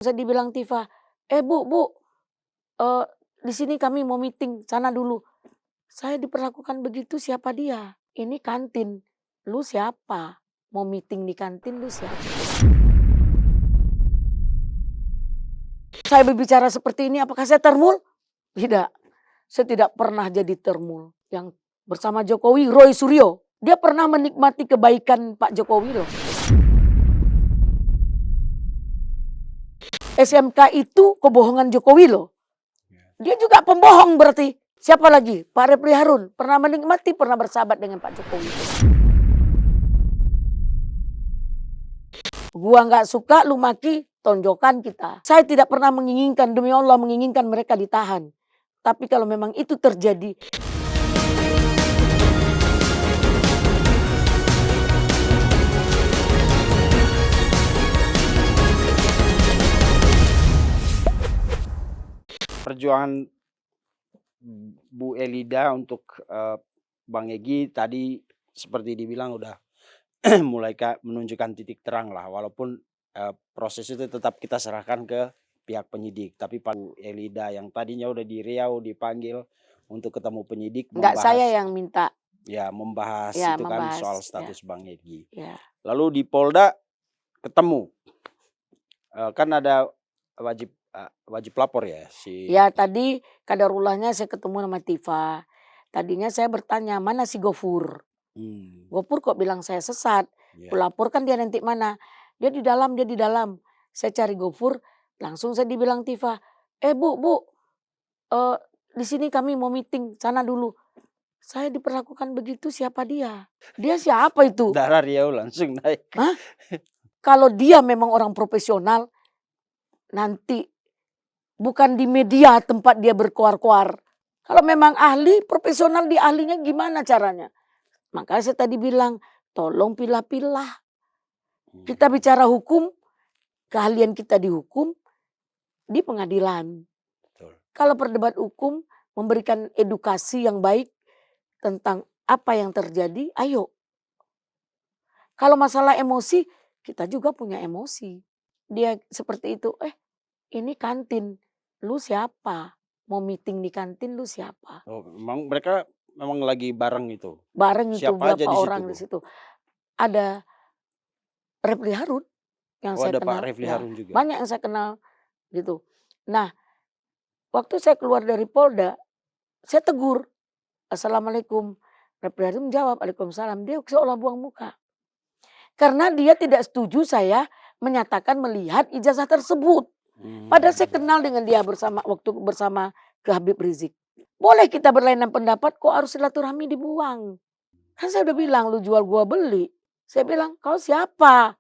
Saya dibilang Tifa, Bu, di sini kami mau meeting, sana dulu. Saya diperlakukan begitu, siapa dia? Ini kantin, lu siapa? Mau meeting di kantin, lu siapa? Saya berbicara seperti ini, apakah saya termul? Tidak, saya tidak pernah jadi termul. Yang bersama Jokowi, Roy Suryo, dia pernah menikmati kebaikan Pak Jokowi loh. SMK itu kebohongan Jokowi loh. Dia juga pembohong berarti. Siapa lagi? Pak Refli Harun. Pernah menikmati, pernah bersahabat dengan Pak Jokowi. Gua gak suka, lu maki, tonjokan kita. Saya tidak pernah menginginkan, demi Allah menginginkan mereka ditahan. Tapi kalau memang itu terjadi, perjuangan Bu Elida untuk Bang Egy tadi seperti dibilang udah mulai menunjukkan titik terang lah, walaupun proses itu tetap kita serahkan ke pihak penyidik. Tapi Pak Bu Elida yang tadinya udah di Riau dipanggil untuk ketemu penyidik, enggak saya yang minta. Ya membahas Ya, itu membahas, kan soal status ya. Bang Egy. Ya. Lalu di Polda ketemu, kan ada wajib lapor ya si. Ya tadi kadarulahnya saya ketemu sama Tifa. Tadinya saya bertanya mana si Gofur. Gofur kok bilang saya sesat. Ya. Laporkan dia nanti mana. Dia di dalam, dia di dalam. Saya cari Gofur, langsung saya dibilang Tifa, Bu, di sini kami mau meeting, sana dulu. Saya diperlakukan begitu, siapa dia? Dia siapa itu? Darah Riau langsung naik. Hah? Kalau dia memang orang profesional, nanti bukan di media tempat dia berkuar-kuar. Kalau memang ahli, profesional di ahlinya gimana caranya? Makanya saya tadi bilang, tolong pilah-pilah. Kita bicara hukum, keahlian kita dihukum di pengadilan. Betul. Kalau perdebat hukum, memberikan edukasi yang baik tentang apa yang terjadi, ayo. Kalau masalah emosi, kita juga punya emosi. Dia seperti itu, ini kantin, lu siapa? Mau meeting di kantin, lu siapa? Oh, memang mereka memang lagi bareng itu. Bareng itu Siapa aja berapa di orang situ, di situ. Ada Refli Harun yang saya ada kenal. Pak Refli Harun juga. Banyak yang saya kenal gitu. Nah, waktu saya keluar dari Polda, saya tegur, Assalamualaikum. Refli Harun menjawab, Waalaikumsalam. Dia seolah buang muka. Karena dia tidak setuju saya menyatakan melihat ijazah tersebut. Padahal saya kenal dengan dia waktu bersama ke Habib Rizik. Boleh kita berlainan pendapat, kok harus silaturahmi dibuang? Kan saya udah bilang, lu jual gua beli. Saya bilang, kau siapa?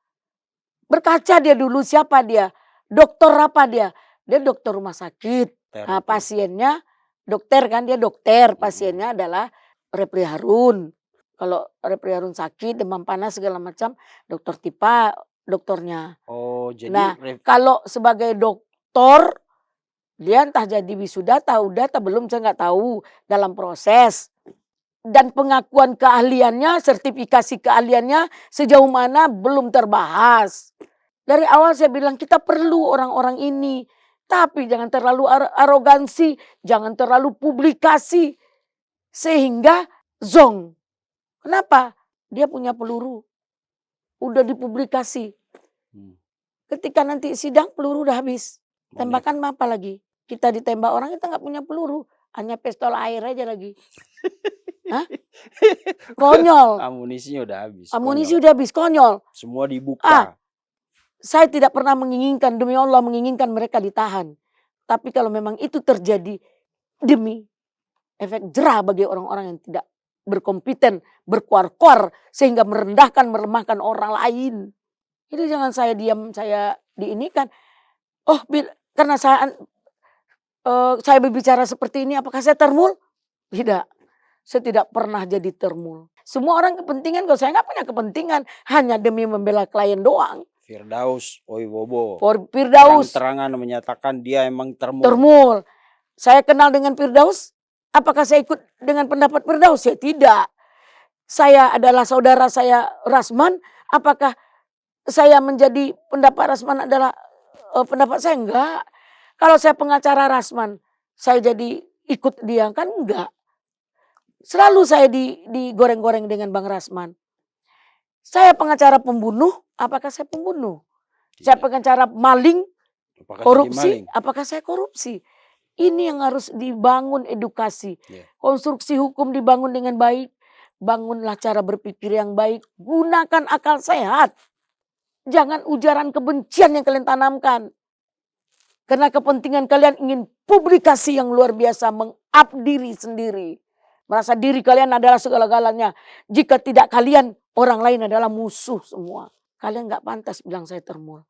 Berkaca dia dulu, siapa dia? Dokter apa dia? Dia dokter rumah sakit. Nah, pasiennya dokter kan, dia dokter. Pasiennya adalah Refli Harun. Kalau Refli Harun sakit, demam panas segala macam, dokter Tipa dokternya. Oh, jadi nah, kalau sebagai dokter, dia entah jadi wisuda, tahu data belum, saya nggak tahu dalam proses. Dan pengakuan keahliannya, sertifikasi keahliannya sejauh mana belum terbahas. Dari awal saya bilang kita perlu orang-orang ini. Tapi jangan terlalu arogansi, jangan terlalu publikasi. Sehingga zong. Kenapa? Dia punya peluru. Udah dipublikasi. Ketika nanti sidang peluru udah habis. Tembakan apa lagi? Kita ditembak orang, kita nggak punya peluru. Hanya pistol air aja lagi. Hah? Konyol. Amunisinya udah habis. Amunisi udah habis, konyol. Semua dibuka. Saya tidak pernah menginginkan, demi Allah menginginkan mereka ditahan. Tapi kalau memang itu terjadi, demi efek jerah bagi orang-orang yang tidak berkompeten, berkuar-kuar, sehingga merendahkan, melemahkan orang lain. Itu jangan saya diam, saya diinikan. Karena saya berbicara seperti ini, apakah saya termul? Tidak, saya tidak pernah jadi termul. Semua orang kepentingan, kalau saya nggak punya kepentingan, hanya demi membela klien doang. Firdaus Oibobo. Firdaus terang-terangan menyatakan dia emang termul. Termul. Saya kenal dengan Firdaus. Apakah saya ikut dengan pendapat Firdaus? Ya tidak. Saya adalah saudara saya Rasman. Apakah saya menjadi pendapat Rasman adalah pendapat saya enggak. Kalau saya pengacara Rasman, saya jadi ikut dia kan enggak. Selalu saya digoreng-goreng dengan Bang Rasman. Saya pengacara pembunuh, apakah saya pembunuh? Saya Tidak. pengacara maling, Apakah jadi korupsi, maling? apakah saya korupsi? Ini yang harus dibangun edukasi. Ya. Konstruksi hukum dibangun dengan baik. Bangunlah cara berpikir yang baik. Gunakan akal sehat. Jangan ujaran kebencian yang kalian tanamkan. Karena kepentingan kalian ingin publikasi yang luar biasa. Meng-up diri sendiri. Merasa diri kalian adalah segala-galanya. Jika tidak kalian, orang lain adalah musuh semua. Kalian gak pantas bilang saya termul.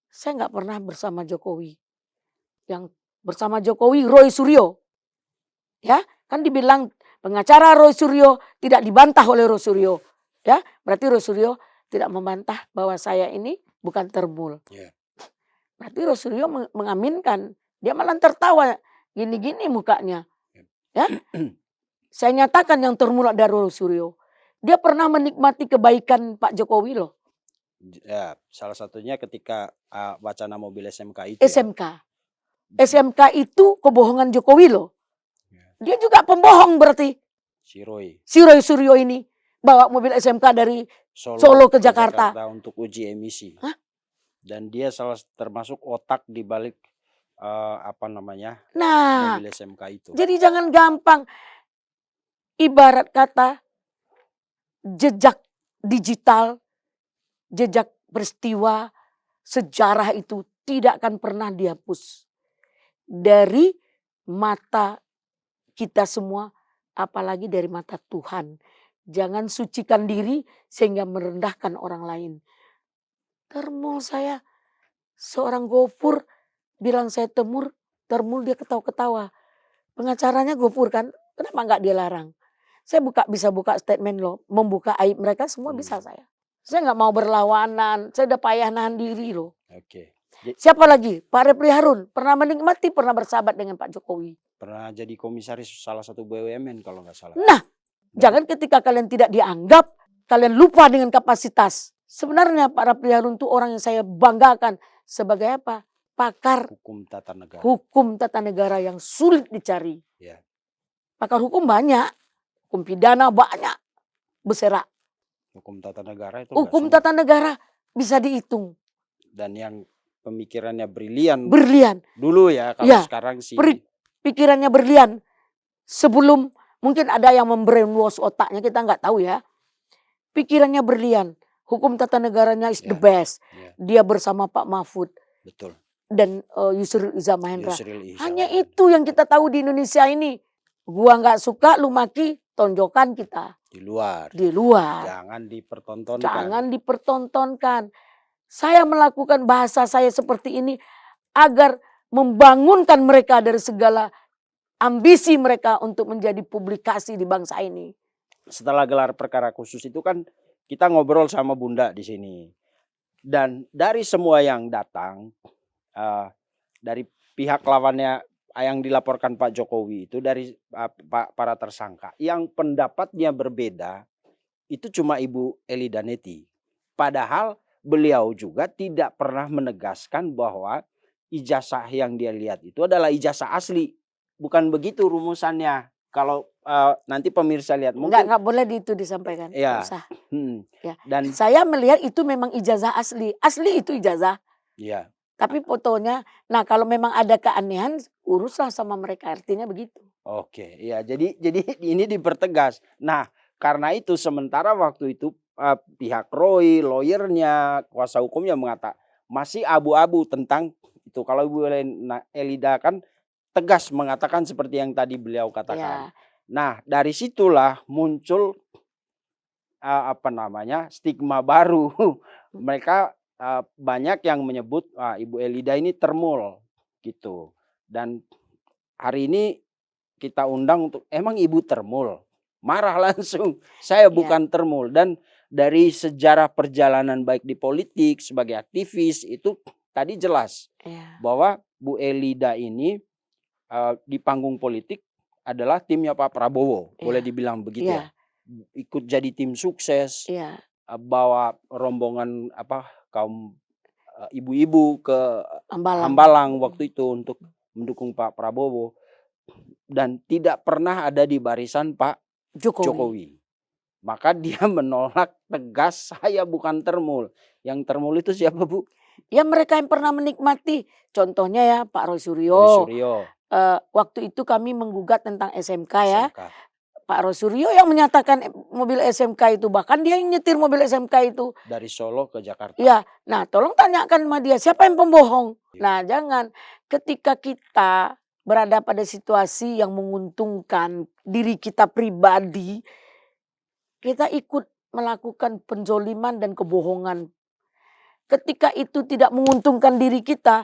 Saya gak pernah bersama Jokowi. Yang bersama Jokowi Roy Suryo. Ya, kan dibilang pengacara Roy Suryo tidak dibantah oleh Roy Suryo. Ya, berarti Roy Suryo tidak membantah bahwa saya ini bukan termul. Yeah. Berarti Roy Suryo mengaminkan. Dia malah tertawa gini-gini mukanya. Ya. Saya nyatakan yang termul dari Roy Suryo. Dia pernah menikmati kebaikan Pak Jokowi loh. Ya, salah satunya ketika wacana mobil SMK itu. SMK. Ya. SMK itu kebohongan Jokowi loh. Dia juga pembohong berarti. Si Roy Suryo ini bawa mobil SMK dari Solo ke Jakarta untuk uji emisi. Hah? Dan dia termasuk otak di balik mobil SMK itu. Jadi jangan gampang. Ibarat kata jejak digital, jejak peristiwa, sejarah itu tidak akan pernah dihapus dari mata kita semua, apalagi dari mata Tuhan. Jangan sucikan diri sehingga merendahkan orang lain. Termul saya, seorang Gofur bilang saya termul dia ketawa-ketawa. Pengacaranya Gofur kan, kenapa enggak dia larang? Saya bisa buka statement loh, membuka aib mereka semua bisa saya. Saya enggak mau berlawanan, saya udah payah nahan diri loh. Oke. Siapa lagi? Pak Refli Harun pernah menikmati, pernah bersahabat dengan Pak Jokowi. Pernah jadi komisaris salah satu BUMN kalau nggak salah. Nah, jangan ketika kalian tidak dianggap, kalian lupa dengan kapasitas. Sebenarnya Pak Refli Harun itu orang yang saya banggakan sebagai apa? Pakar hukum tata negara. Hukum tata negara yang sulit dicari. Ya. Pakar hukum banyak, hukum pidana banyak, beserak. Hukum tata negara itu. Hukum tata negara bisa dihitung. Dan yang pemikirannya brilian. Dulu ya, kalau ya, sekarang sih. Pikirannya brilian. Sebelum mungkin ada yang membrainwash otaknya, kita nggak tahu ya. Pikirannya brilian. Hukum tata negaranya is the best. Dia bersama Pak Mahfud. Betul. Dan Yusril Iza Mahendra. Hanya itu yang kita tahu di Indonesia ini. Gua nggak suka, lu maki, tonjokan kita. Di luar. Jangan dipertontonkan. Saya melakukan bahasa saya seperti ini agar membangunkan mereka dari segala ambisi mereka untuk menjadi publikasi di bangsa ini. Setelah gelar perkara khusus itu kan kita ngobrol sama Bunda di sini. Dan dari semua yang datang, dari pihak lawannya yang dilaporkan Pak Jokowi itu dari para tersangka, yang pendapatnya berbeda itu cuma Ibu Elida Neti. Padahal beliau juga tidak pernah menegaskan bahwa ijazah yang dia lihat itu adalah ijazah asli. Bukan begitu rumusannya. Kalau nanti pemirsa lihat mungkin nggak boleh itu disampaikan. Ya. Ya. Dan saya melihat itu memang ijazah asli. Asli itu ijazah. Ya. Tapi fotonya, nah kalau memang ada keanehan, uruslah sama mereka. Artinya begitu. Oke, ya. Jadi ini dipertegas. Nah, karena itu sementara waktu itu pihak Roy, lawyernya, kuasa hukumnya mengatakan masih abu-abu tentang itu. Kalau Ibu Elida kan tegas mengatakan seperti yang tadi beliau katakan. Ya. Nah, dari situlah muncul stigma baru. Mereka banyak yang menyebut Ibu Elida ini termul gitu. Dan hari ini kita undang untuk emang Ibu termul. Marah langsung. Saya bukan termul. Dan dari sejarah perjalanan baik di politik sebagai aktivis itu tadi jelas bahwa Bu Elida ini di panggung politik adalah timnya Pak Prabowo, boleh dibilang begitu ya. Ikut jadi tim sukses, bawa rombongan kaum ibu-ibu ke Hambalang. Hambalang waktu itu untuk mendukung Pak Prabowo dan tidak pernah ada di barisan Pak Jokowi. Jokowi. Maka dia menolak tegas, saya bukan termul. Yang termul itu siapa, Bu? Ya mereka yang pernah menikmati. Contohnya ya Pak Roy Roy Suryo. Suryo, Waktu itu kami menggugat tentang SMK ya. SMK. Pak Roy Suryo yang menyatakan mobil SMK itu. Bahkan dia yang nyetir mobil SMK itu. Dari Solo ke Jakarta. Ya, nah tolong tanyakan sama dia siapa yang pembohong. Iya. Nah jangan ketika kita berada pada situasi yang menguntungkan diri kita pribadi, kita ikut melakukan penzoliman dan kebohongan. Ketika itu tidak menguntungkan diri kita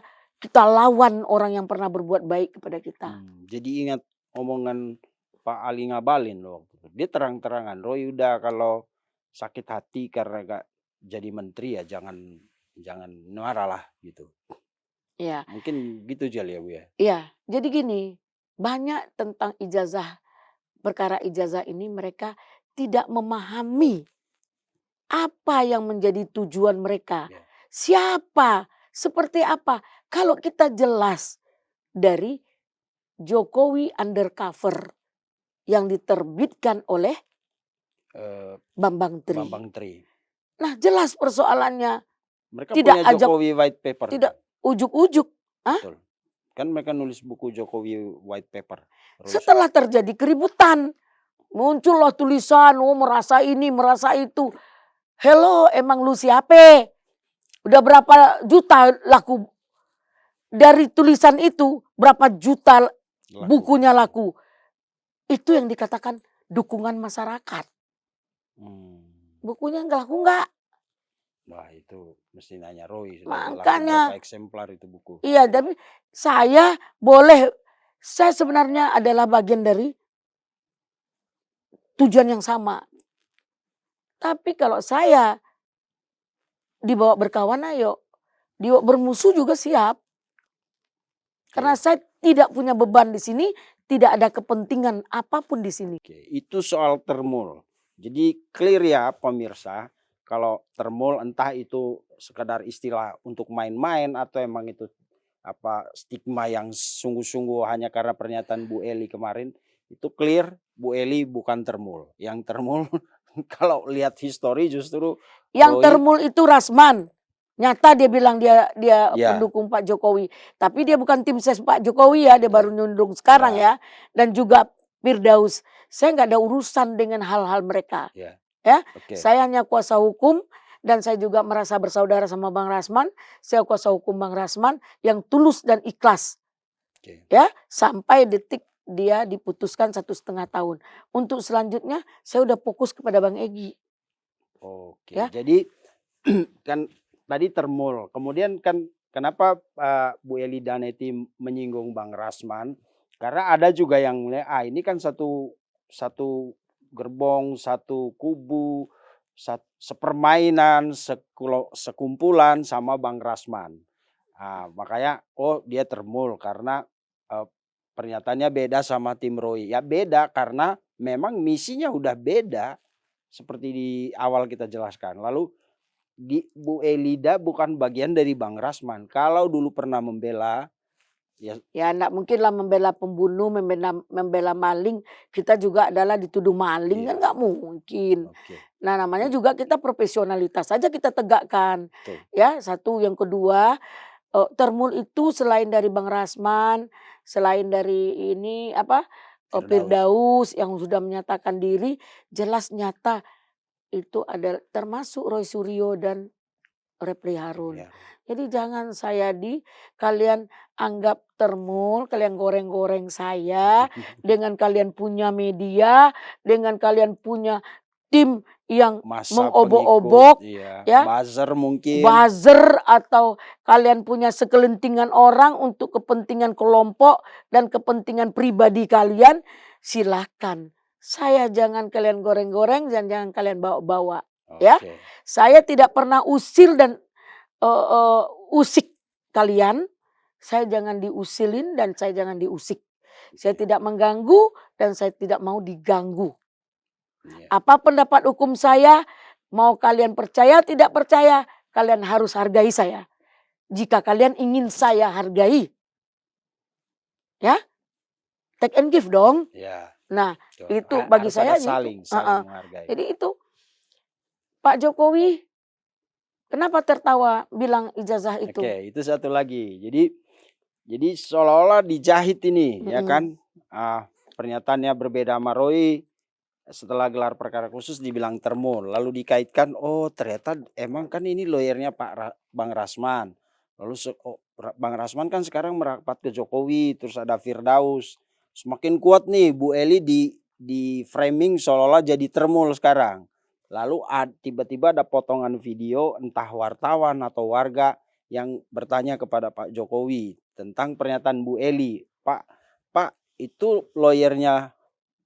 lawan orang yang pernah berbuat baik kepada kita. Jadi ingat omongan Pak Ali Ngabalin loh. Dia terang-terangan, Roy udah kalau sakit hati karena gak jadi menteri ya jangan marah lah gitu. Ya, Mungkin gitu aja ya Bu ya. iya. Jadi gini, banyak tentang ijazah, perkara ijazah ini mereka tidak memahami apa yang menjadi tujuan mereka. Ya. Siapa, seperti apa. Kalau kita jelas dari Jokowi Undercover yang diterbitkan oleh Bambang Tri. Bambang Tri. Nah jelas persoalannya. Mereka Tidak punya ajak- Jokowi White Paper. Tidak ujuk-ujuk. Betul. Kan mereka nulis buku Jokowi White Paper. Setelah terjadi keributan, muncullah tulisan, oh merasa ini, merasa itu. Hello, emang lu siapa? Udah berapa juta laku? Dari tulisan itu, berapa juta bukunya laku? Itu yang dikatakan dukungan masyarakat. Bukunya nggak laku nggak? Wah itu mesti nanya Roy. Makanya. Berapa eksemplar itu buku? Iya, tapi saya sebenarnya adalah bagian dari tujuan yang sama. Tapi kalau saya dibawa berkawan, ayo. Dibawa bermusuh juga siap. Karena saya tidak punya beban di sini, tidak ada kepentingan apapun di sini. Oke, itu soal termul. Jadi clear ya pemirsa, kalau termul entah itu sekedar istilah untuk main-main atau emang itu apa stigma yang sungguh-sungguh hanya karena pernyataan Bu Eli kemarin, itu clear Bu Eli bukan termul. Yang termul kalau lihat histori justru yang Roy, termul itu Rasman. Nyata dia bilang dia Ya. pendukung Pak Jokowi. Tapi dia bukan tim ses Pak Jokowi ya, dia baru nyundung sekarang ya. Dan juga Firdaus. Saya nggak ada urusan dengan hal-hal mereka. Ya. Oke. Saya hanya kuasa hukum dan saya juga merasa bersaudara sama Bang Rasman. Saya kuasa hukum Bang Rasman yang tulus dan ikhlas. Oke. Ya, sampai detik dia diputuskan 1,5 tahun. Untuk selanjutnya saya udah fokus kepada Bang Egy. Oke. Ya. Jadi kan tadi termul. Kemudian kan kenapa Bu Eli Daneti menyinggung Bang Rasman? Karena ada juga yang melihat ini kan satu gerbong, satu kubu, sepermainan, sekumpulan sama Bang Rasman. Makanya dia termul karena pernyataannya beda sama tim Roy. Ya beda karena memang misinya udah beda seperti di awal kita jelaskan. Lalu Bu Elida bukan bagian dari Bang Rasman. Kalau dulu pernah membela ya enggak mungkin lah membela pembunuh, membela maling. Kita juga adalah dituduh maling kan enggak mungkin. Oke. Nah namanya juga kita profesionalitas saja kita tegakkan. Betul. Ya satu, yang kedua termul itu selain dari Bang Rasman, selain dari ini Firdaus yang sudah menyatakan diri, jelas nyata itu ada termasuk Roy Suryo dan Refli Harun. Ya. Jadi jangan kalian anggap termul, kalian goreng-goreng saya dengan kalian punya media, dengan kalian punya tim yang mengobok-obok, ya, buzzer mungkin. Buzzer atau kalian punya sekelintingan orang untuk kepentingan kelompok dan kepentingan pribadi kalian, silakan. Saya jangan kalian goreng-goreng dan jangan kalian bawa-bawa. Ya, saya tidak pernah usil dan usik kalian. Saya jangan diusilin dan saya jangan diusik. Saya tidak mengganggu dan saya tidak mau diganggu. Apa pendapat hukum saya, mau kalian percaya tidak percaya, kalian harus hargai saya. Jika kalian ingin saya hargai, ya take and give dong. Ya, Nah betul. itu bagi Harus ada saya gitu. saling menghargai. Jadi itu Pak Jokowi kenapa tertawa bilang ijazah itu? Oke, itu satu lagi. Jadi seolah-olah dijahit ini, ya kan? Pernyataannya berbeda sama Roy. Setelah gelar perkara khusus dibilang termul, lalu dikaitkan, oh ternyata emang kan ini lawyernya Bang Rasman. Lalu Bang Rasman kan sekarang merapat ke Jokowi, terus ada Firdaus. Semakin kuat nih Bu Eli di framing seolah-olah jadi termul sekarang. Lalu tiba-tiba ada potongan video entah wartawan atau warga yang bertanya kepada Pak Jokowi tentang pernyataan Bu Eli. Pak itu lawyernya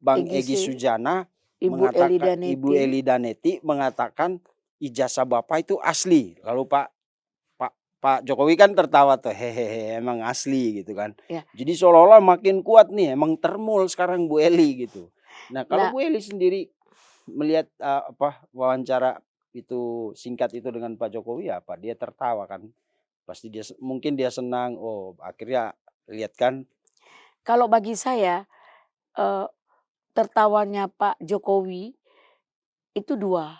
Bang Egy Sujana Ibu mengatakan Ibu Eli Daneti mengatakan ijazah Bapak itu asli. Lalu Pak Jokowi kan tertawa tuh, hehehe emang asli gitu kan. Ya. Jadi seolah-olah makin kuat nih, emang termul sekarang Bu Eli gitu. Nah kalau Bu Eli sendiri melihat wawancara itu singkat itu dengan Pak Jokowi apa? Dia tertawa kan? Pasti mungkin dia senang. Oh akhirnya lihat kan. Kalau bagi saya tertawanya Pak Jokowi itu dua.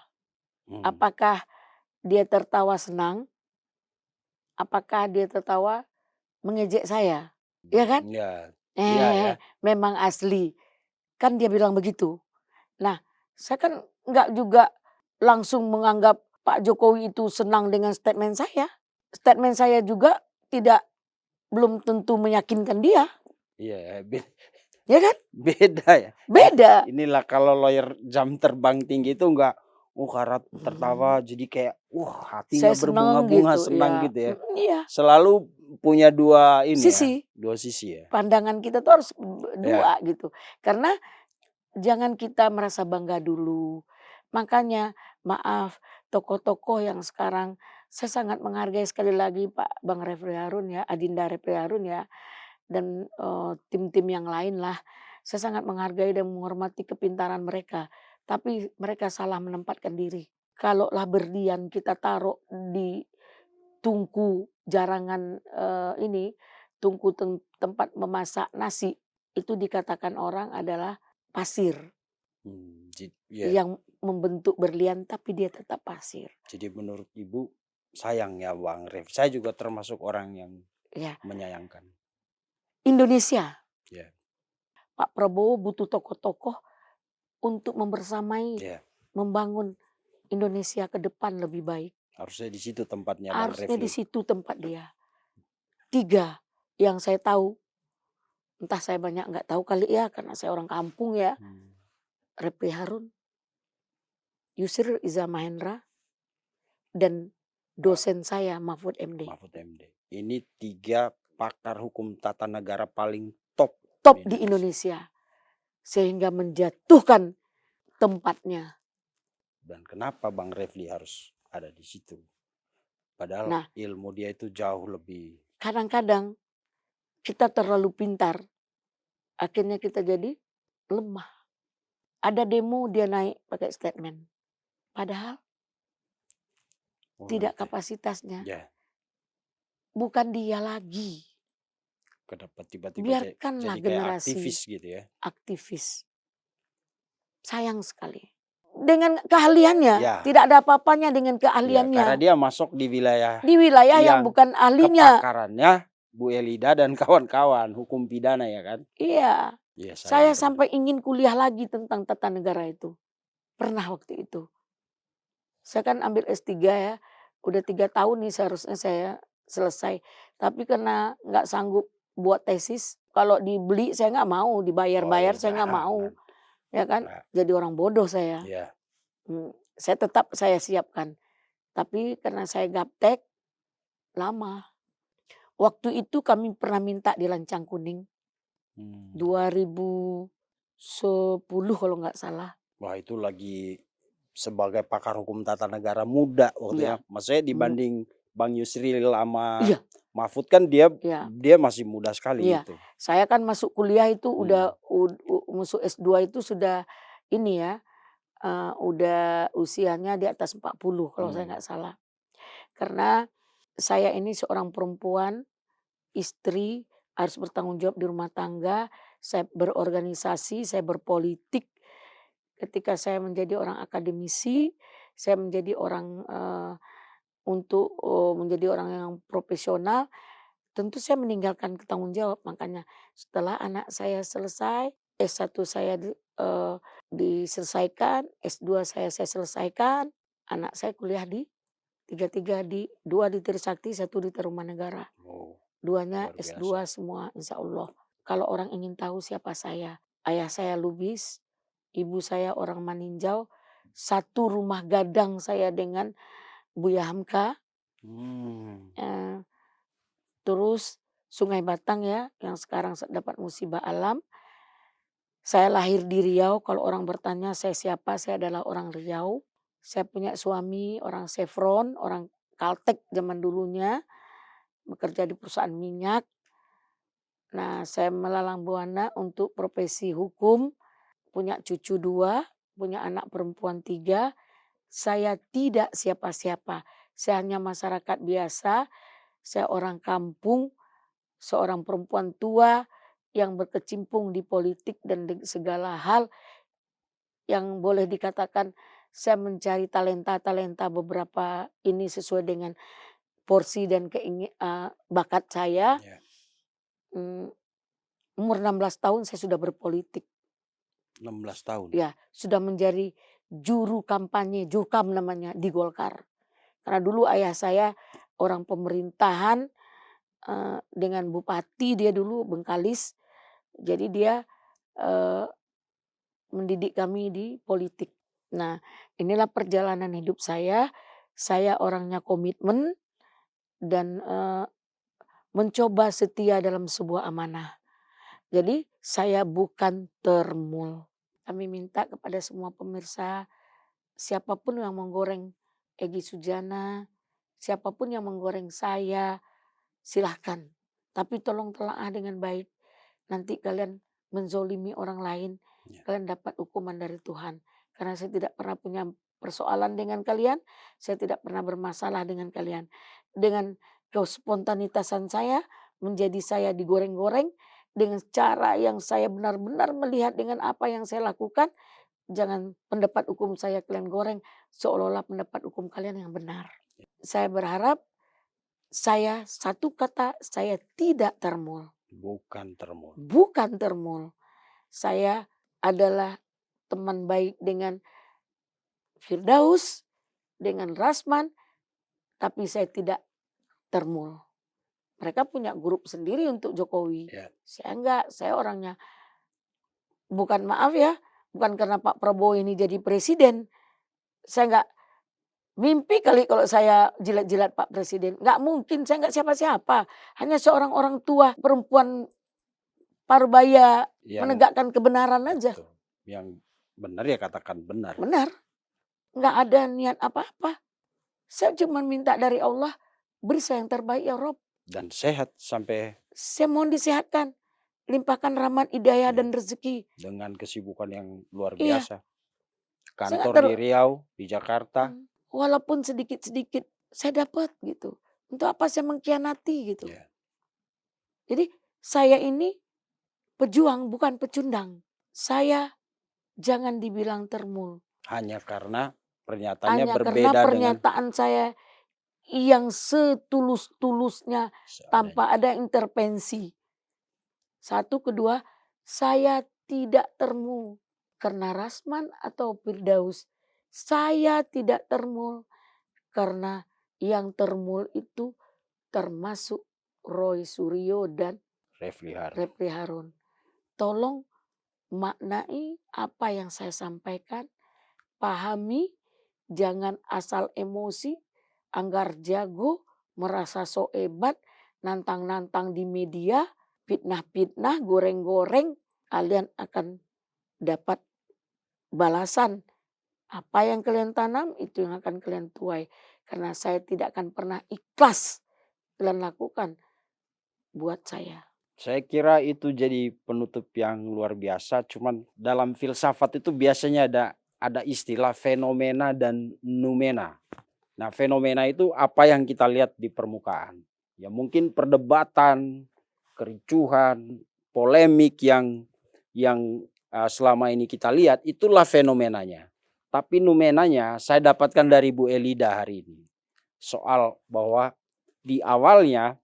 Apakah dia tertawa senang? Apakah dia tertawa mengejek saya? Ya kan? Ya. Memang asli. Kan dia bilang begitu. Nah, saya kan nggak juga langsung menganggap Pak Jokowi itu senang dengan statement saya. Statement saya juga belum tentu meyakinkan dia. Iya, ya kan? Beda ya. Beda. Inilah kalau lawyer jam terbang tinggi itu enggak karena tertawa jadi kayak hatinya berbunga-bunga gitu, senang ya. gitu ya. Iya. Selalu punya dua sisi. Dua sisi ya. Pandangan kita tuh harus dua gitu. Karena jangan kita merasa bangga dulu. Makanya maaf tokoh-tokoh yang sekarang saya sangat menghargai sekali lagi Pak Bang Refli Harun ya, Adinda Refli Harun ya, dan tim-tim yang lain lah. Saya sangat menghargai dan menghormati kepintaran mereka. Tapi mereka salah menempatkan diri. Kalaulah berlian kita taruh di tungku jarangan tungku tempat memasak nasi, itu dikatakan orang adalah pasir. Yang membentuk berlian tapi dia tetap pasir. Jadi menurut Ibu sayang ya Bang Ref. Saya juga termasuk orang yang menyayangkan. Indonesia. Yeah. Pak Prabowo butuh tokoh-tokoh untuk membersamai, membangun Indonesia ke depan lebih baik. Harusnya di situ tempatnya Bang Refli. Harusnya di situ tempat dia. 3 yang saya tahu, entah saya banyak nggak tahu kali ya karena saya orang kampung ya. Refli Harun, Yusril Iza Mahendra, dan dosen saya Mahfud MD. Ini 3 pakar hukum tata negara paling top di Indonesia. Sehingga menjatuhkan tempatnya. Dan kenapa Bang Refli harus ada di situ? Padahal ilmu dia itu jauh lebih. Kadang-kadang kita terlalu pintar. Akhirnya kita jadi lemah. Ada demo dia naik pakai statement. Padahal tidak kapasitasnya. Bukan dia lagi. Kenapa tiba-tiba biarkanlah jadi generasi aktivis gitu ya? Aktivis. Sayang sekali. Dengan keahliannya, tidak ada apa-apanya dengan keahliannya. Karena dia masuk di wilayah yang bukan ahlinya. Kepakarannya Bu Elida dan kawan-kawan hukum pidana ya kan? Iya. Saya sampai ingin kuliah lagi tentang tata negara itu. Pernah waktu itu. Saya kan ambil S3 ya. Udah 3 tahun nih seharusnya saya selesai. Tapi karena nggak sanggup buat tesis. Kalau dibeli saya nggak mau. Dibayar-bayar saya nggak mau. Ya kan? Jadi orang bodoh saya. Saya siapkan. Tapi karena saya gaptek. Lama. Waktu itu kami pernah minta di Lancang Kuning. 2010 kalau nggak salah. Wah itu lagi sebagai pakar hukum tata negara muda waktu ya. Maksudnya dibanding Bang Yusril sama Mahfud kan dia masih muda sekali gitu. Saya kan masuk kuliah itu udah masuk S2 itu sudah ini ya. Udah usianya di atas 40 kalau saya nggak salah. Karena saya ini seorang perempuan, istri, harus bertanggung jawab di rumah tangga, saya berorganisasi, saya berpolitik. Ketika saya menjadi orang akademisi, saya menjadi orang, menjadi orang yang profesional, tentu saya meninggalkan tanggung jawab. Makanya setelah anak saya selesai, S1 saya diselesaikan, S2 saya selesaikan, anak saya kuliah di tiga-tiga di 2 di Trisakti, 1 di Tarumanegara. Oh, Duanya luar S2 biasa. semua insya Allah. Kalau orang ingin tahu siapa saya, ayah saya Lubis, ibu saya orang Maninjau, satu rumah gadang saya dengan Buya Hamka, Hmm, eee, terus Sungai Batang ya yang sekarang dapat musibah alam. Saya lahir di Riau, kalau orang bertanya saya siapa, saya adalah orang Riau. Saya punya suami orang Chevron, orang Caltex zaman dulunya, bekerja di perusahaan minyak. Nah, saya melalang buana untuk profesi hukum, punya cucu 2, punya anak perempuan 3. Saya tidak siapa-siapa, saya hanya masyarakat biasa, saya orang kampung, seorang perempuan tua yang berkecimpung di politik dan di segala hal yang boleh dikatakan saya mencari talenta-talenta beberapa ini sesuai dengan porsi dan bakat saya. ya, Mmm, umur 16 tahun saya sudah berpolitik. 16 tahun. Ya, sudah menjadi juru kampanye, jurkam namanya di Golkar. Karena dulu ayah saya orang pemerintahan, dengan bupati dia dulu Bengkalis. Jadi dia, eee, mendidik kami di politik. Nah, inilah perjalanan hidup saya orangnya komitmen dan, mencoba setia dalam sebuah amanah. Jadi saya bukan termul. Kami minta kepada semua pemirsa, siapapun yang menggoreng Egy Sujana, siapapun yang menggoreng saya, silahkan. Tapi tolong telaah dengan baik. Nanti kalian menzolimi orang lain, Ya. kalian dapat hukuman dari Tuhan. Karena saya tidak pernah punya persoalan dengan kalian, saya tidak pernah bermasalah dengan kalian. Dengan kespontanitasan saya, menjadi saya digoreng-goreng, dengan cara yang saya benar-benar melihat dengan apa yang saya lakukan, jangan pendapat hukum saya kalian goreng, seolah-olah pendapat hukum kalian yang benar. Saya berharap saya satu kata, saya tidak termul. Bukan termul. Bukan termul. Saya adalah teman baik dengan Firdaus, dengan Rasman, tapi saya tidak termul. Mereka punya grup sendiri untuk Jokowi. Ya. Saya enggak, saya orangnya bukan maaf ya, bukan karena Pak Prabowo ini jadi presiden. Saya enggak mimpi kali kalau saya jilat-jilat Pak Presiden. Enggak mungkin, saya enggak siapa-siapa. Hanya seorang orang tua perempuan parubaya Yang menegakkan kebenaran aja. betul. Yang benar ya katakan benar. Benar. Enggak ada niat apa-apa. Saya cuma minta dari Allah, beri saya yang terbaik ya Rob. Dan sehat sampai Saya mohon disehatkan. Limpahkan rahmat, hidayah dan rezeki. dengan kesibukan yang luar Iya. biasa. Saya Kantor di Riau, di Jakarta. Walaupun sedikit-sedikit saya dapat gitu. Untuk apa saya mengkhianati gitu. Ya. Jadi saya ini pejuang bukan pecundang. Saya jangan dibilang termul. Hanya karena pernyataannya Hanya karena berbeda dengan pernyataan saya yang setulus-tulusnya tanpa ada intervensi. Satu, kedua, saya tidak termul karena Rasman atau Firdaus. Saya tidak termul karena yang termul itu termasuk Roy Suryo dan Refli Harun. Tolong maknai apa yang saya sampaikan, pahami, jangan asal emosi, anggar jago, merasa so hebat, nantang-nantang di media, fitnah-fitnah, goreng-goreng, kalian akan dapat balasan. Apa yang kalian tanam itu yang akan kalian tuai. Karena saya tidak akan pernah ikhlas kalian lakukan buat saya. Saya kira itu jadi penutup yang luar biasa. Cuman dalam filsafat itu biasanya ada istilah fenomena dan numena. Nah, fenomena itu apa yang kita lihat di permukaan. Ya mungkin perdebatan, kericuhan, polemik yang selama ini kita lihat itulah fenomenanya. Tapi numenanya saya dapatkan dari Bu Elida hari ini. Soal bahwa di awalnya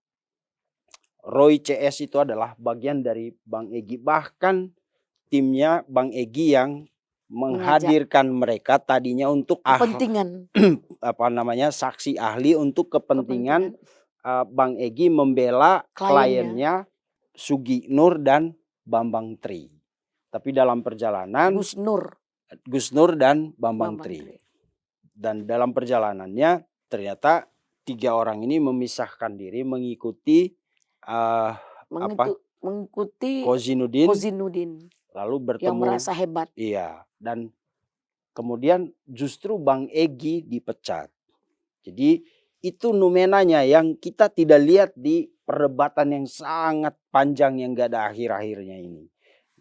Roy CS itu adalah bagian dari Bang Egy. Bahkan timnya Bang Egy yang Mengajak menghadirkan mereka tadinya untuk kepentingan. saksi ahli untuk kepentingan Kepentingan Bang Egy membela kliennya. kliennya Sugi Nur dan Bambang Tri. Tapi dalam perjalanan Gus Nur dan Bambang Bambang Tri. Tri. Dan dalam perjalanannya ternyata 3 orang ini memisahkan diri mengikuti Mengikuti Kozinudin lalu yang bertemu merasa hebat. iya, dan kemudian justru Bang Egy dipecat. Jadi itu numenanya yang kita tidak lihat di perdebatan yang sangat panjang yang gak ada akhir-akhirnya ini.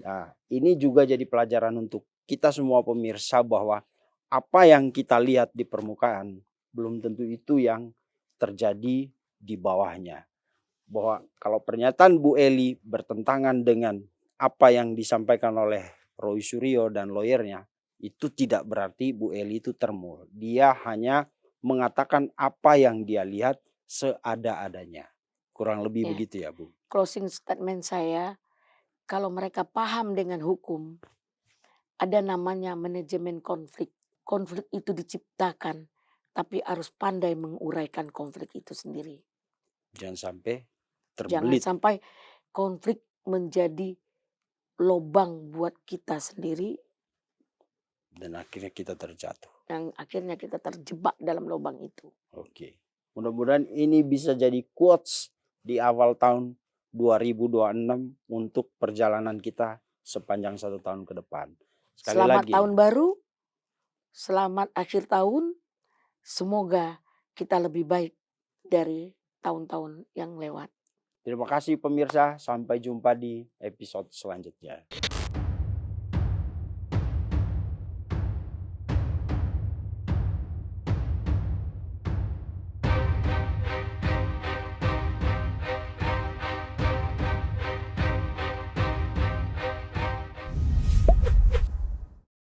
Nah, ini juga jadi pelajaran untuk kita semua pemirsa bahwa apa yang kita lihat di permukaan belum tentu itu yang terjadi di bawahnya. Bahwa kalau pernyataan Bu Eli bertentangan dengan apa yang disampaikan oleh Roy Suryo dan lawyernya, itu tidak berarti Bu Eli itu termul. Dia hanya mengatakan apa yang dia lihat seada-adanya. Kurang lebih begitu ya, Bu. Closing statement saya, kalau mereka paham dengan hukum, ada namanya manajemen konflik. Konflik itu diciptakan, tapi harus pandai menguraikan konflik itu sendiri. Jangan sampai Jangan terbelit sampai konflik menjadi lobang buat kita sendiri dan akhirnya kita terjatuh. yang akhirnya kita terjebak dalam lubang itu. Oke. Mudah-mudahan ini bisa jadi quotes di awal tahun 2026 untuk perjalanan kita sepanjang 1 tahun ke depan. Sekali Selamat lagi, tahun baru, selamat akhir tahun. Semoga kita lebih baik dari tahun-tahun yang lewat. terima kasih pemirsa, sampai jumpa di episode selanjutnya.